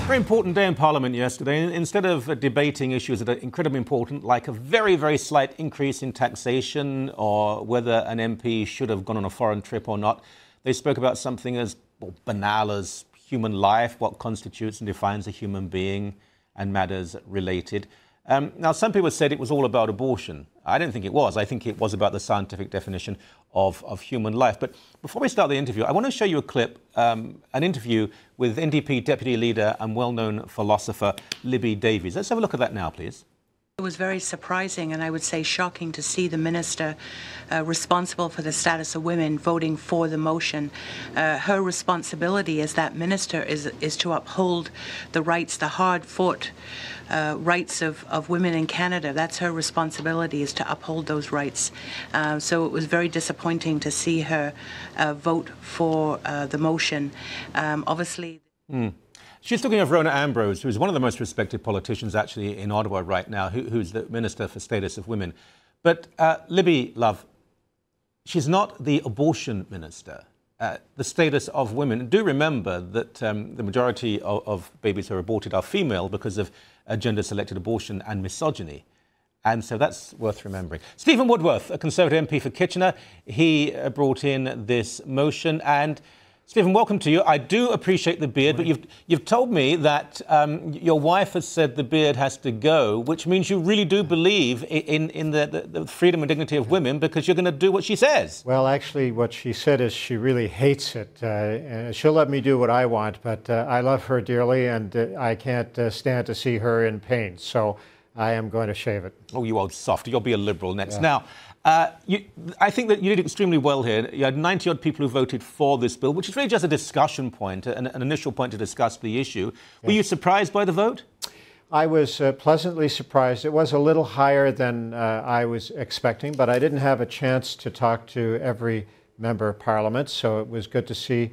Very important day in Parliament yesterday. Instead of debating issues that are incredibly important, like a very, very slight increase in taxation or whether an MP should have gone on a foreign trip or not, they spoke about something as banal as human life, what constitutes and defines a human being, and matters related. Now, some people said it was all about abortion. I don't think it was. I think it was about the scientific definition of human life. But before we start the interview, I want to show you a clip, an interview with NDP Deputy Leader and well-known philosopher Libby Davies. Let's have a look at that now, please. It was very surprising and I would say shocking to see the minister responsible for the status of women voting for the motion. Her responsibility as that minister is to uphold the rights, the hard-fought rights of women in Canada. That's her responsibility, is to uphold those rights. So it was very disappointing to see her vote for the motion. Obviously... She's talking of Rona Ambrose, who's one of the most respected politicians actually in Ottawa right now, who's the Minister for Status of Women. But Libby, love, she's not the abortion minister. The status of women. Do remember that the majority of babies who are aborted are female because of gender-selected abortion and misogyny. And so that's worth remembering. Stephen Woodworth, a Conservative MP for Kitchener, he brought in this motion. And Stephen, welcome to you. I do appreciate the beard, but you've told me that your wife has said the beard has to go, which means you really do believe in the freedom and dignity of women because you're going to do what she says. Well, actually, what she said is she really hates it. She'll let me do what I want, but I love her dearly, and I can't stand to see her in pain. So I am going to shave it. Oh, you old softy. You'll be a Liberal next. Yeah. Now, I think that you did extremely well here. You had 90-odd people who voted for this bill, which is really just a discussion point, an initial point to discuss the issue. Were you surprised by the vote? I was pleasantly surprised. It was a little higher than I was expecting, but I didn't have a chance to talk to every member of Parliament, so it was good to see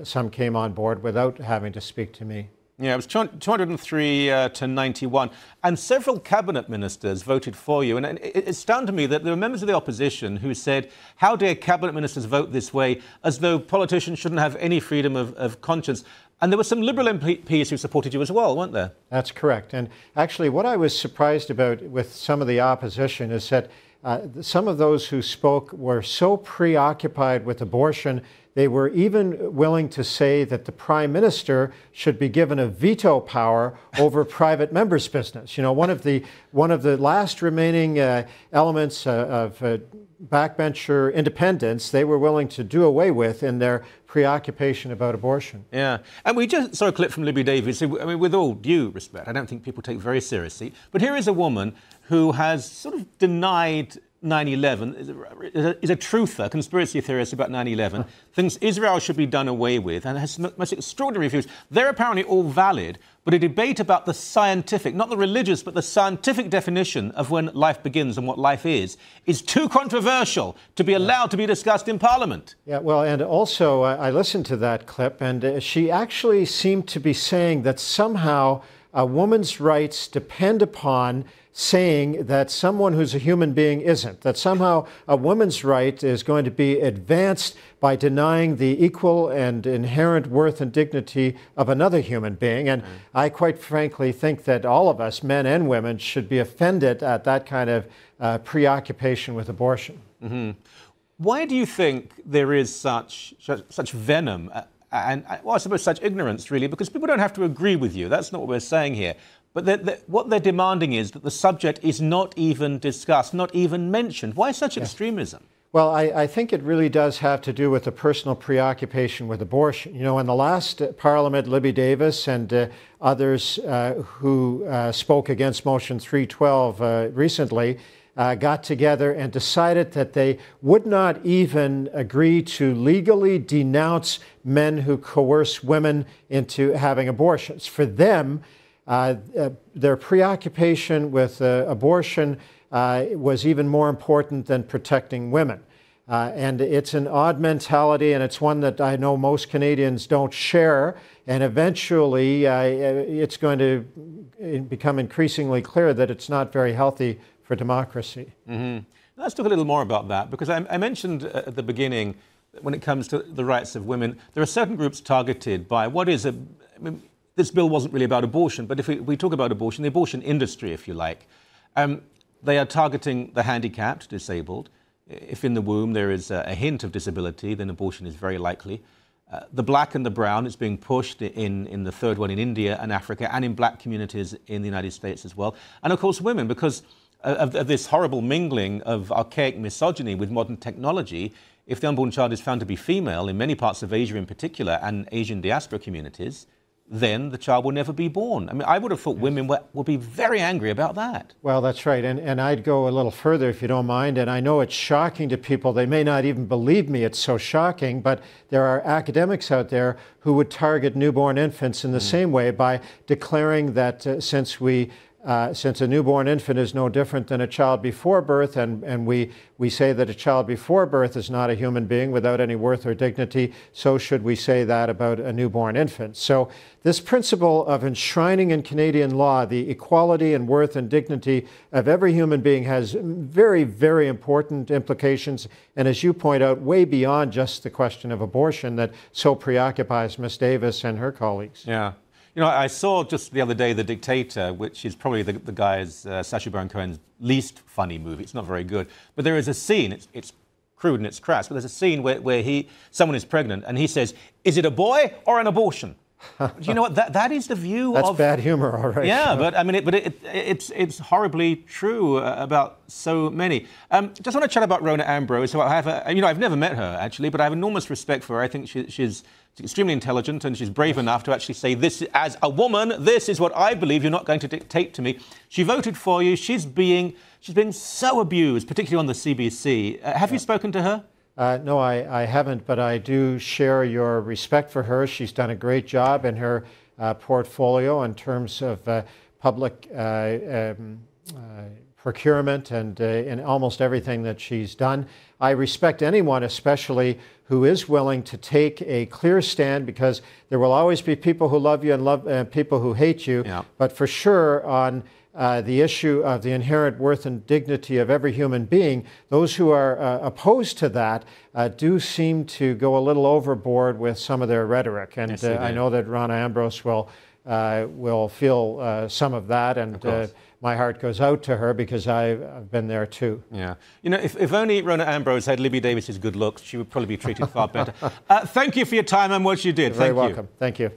some came on board without having to speak to me. Yeah, it was 203 to 91. And several cabinet ministers voted for you. And it stunned to me that there were members of the opposition who said, how dare cabinet ministers vote this way, as though politicians shouldn't have any freedom of conscience. And there were some Liberal MPs who supported you as well, weren't there? That's correct. And actually, what I was surprised about with some of the opposition is that some of those who spoke were so preoccupied with abortion, they were even willing to say that the Prime Minister should be given a veto power over private members' business. You know, one of the last remaining elements of backbencher independence they were willing to do away with in their preoccupation about abortion. Yeah, and we just saw a clip from Libby Davies, who, I mean, with all due respect, I don't think people take very seriously, but here is a woman who has sort of denied 9/11, is a truther, conspiracy theorist about 9/11, thinks Israel should be done away with, and has most extraordinary views. They're apparently all valid, but a debate about the scientific, not the religious, but the scientific definition of when life begins and what life is too controversial to be allowed to be discussed in Parliament. Yeah, well, and also I listened to that clip, and she actually seemed to be saying that somehow a woman's rights depend upon saying that someone who's a human being isn't, that somehow a woman's right is going to be advanced by denying the equal and inherent worth and dignity of another human being. And I quite frankly think that all of us, men and women, should be offended at that kind of preoccupation with abortion. Mm-hmm. Why do you think there is such venom and, well, I suppose such ignorance, really? Because people don't have to agree with you. That's not what we're saying here. But what they're demanding is that the subject is not even discussed, not even mentioned. Why such extremism? Well, I think it really does have to do with a personal preoccupation with abortion. You know, in the last Parliament, Libby Davis and others who spoke against Motion 312 recently got together and decided that they would not even agree to legally denounce men who coerce women into having abortions. For them, their preoccupation with abortion was even more important than protecting women. And it's an odd mentality, and it's one that I know most Canadians don't share. And eventually, it's going to become increasingly clear that it's not very healthy for democracy. Mm-hmm. Let's talk a little more about that, because I mentioned at the beginning, when it comes to the rights of women, there are certain groups targeted by what is this bill wasn't really about abortion, but if we talk about abortion, the abortion industry, if you like, they are targeting the handicapped, disabled. If in the womb there is a hint of disability, then abortion is very likely. The black and the brown is being pushed in the third one in India and Africa, and in black communities in the United States as well. And of course women, because of this horrible mingling of archaic misogyny with modern technology. If the unborn child is found to be female, in many parts of Asia in particular, and Asian diaspora communities, then the child will never be born. I mean, I would have thought women would be very angry about that. Well, that's right. And I'd go a little further, if you don't mind. And I know it's shocking to people. They may not even believe me. It's so shocking. But there are academics out there who would target newborn infants in the same way by declaring that since a newborn infant is no different than a child before birth, and we say that a child before birth is not a human being without any worth or dignity, so should we say that about a newborn infant. So this principle of enshrining in Canadian law the equality and worth and dignity of every human being has very, very important implications, and as you point out, way beyond just the question of abortion that so preoccupies Ms. Davis and her colleagues. Yeah. You know, I saw just the other day The Dictator, which is probably the guy's, Sacha Baron Cohen's least funny movie. It's not very good. But there is a scene, it's crude and it's crass, but there's a scene where someone is pregnant and he says, "Is it a boy or an abortion?" Do you know what? That is the view That's bad humor, all right. Yeah, but I mean, it's horribly true about so many. Just want to chat about Rona Ambrose. So I have, I've never met her actually, but I have enormous respect for her. I think she's extremely intelligent and she's brave enough to actually say, "This, as a woman, this is what I believe. You're not going to dictate to me." She voted for you. She's being so abused, particularly on the CBC. Have you spoken to her? No, I haven't, but I do share your respect for her. She's done a great job in her portfolio in terms of public procurement and in almost everything that she's done. I respect anyone, especially who is willing to take a clear stand, because there will always be people who love you and people who hate you. Yeah. But for sure, on the issue of the inherent worth and dignity of every human being, those who are opposed to that do seem to go a little overboard with some of their rhetoric. And yes, I know that Rona Ambrose will feel some of that, and my heart goes out to her because I've been there too. Yeah. You know, if only Rona Ambrose had Libby Davis's good looks, she would probably be treated far better. Thank you for your time and what you did. You're very welcome. Thank you.